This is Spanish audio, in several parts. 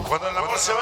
Cuando el amor se va.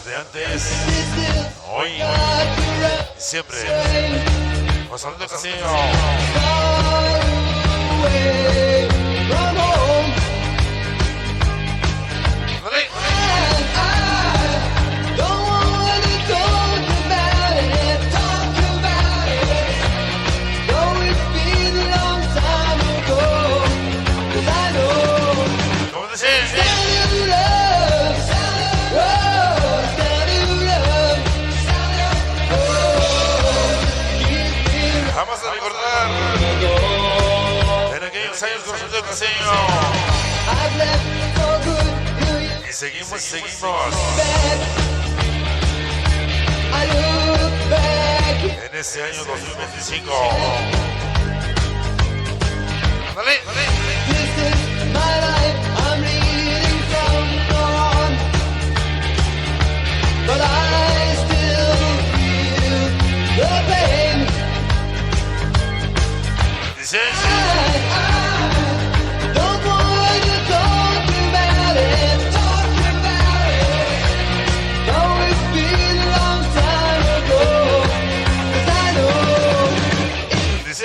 De antes, hoy, siempre, pues Sonido Castillo. Vamos a recordar en aquellos años con Sonido Castillo. Y seguimos. En este año 2025. Dale. This is my life, I'm reading from on. But I still feel the pain. I don't want to talk about it. No, it's been a long time ago. 'Cause I know it's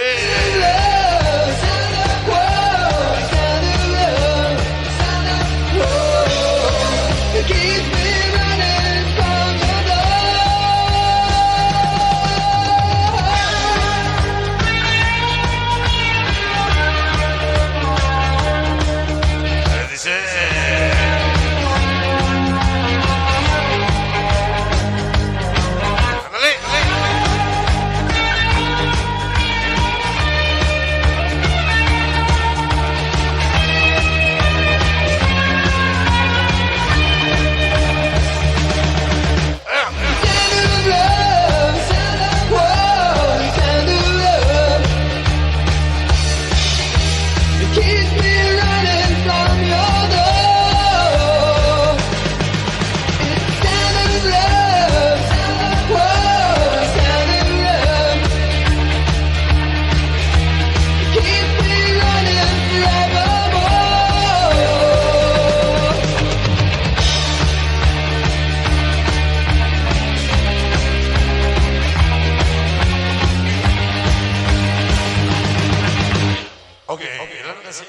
love, sound of love, sound of love, sound of love. It keeps me ok, claro que sí.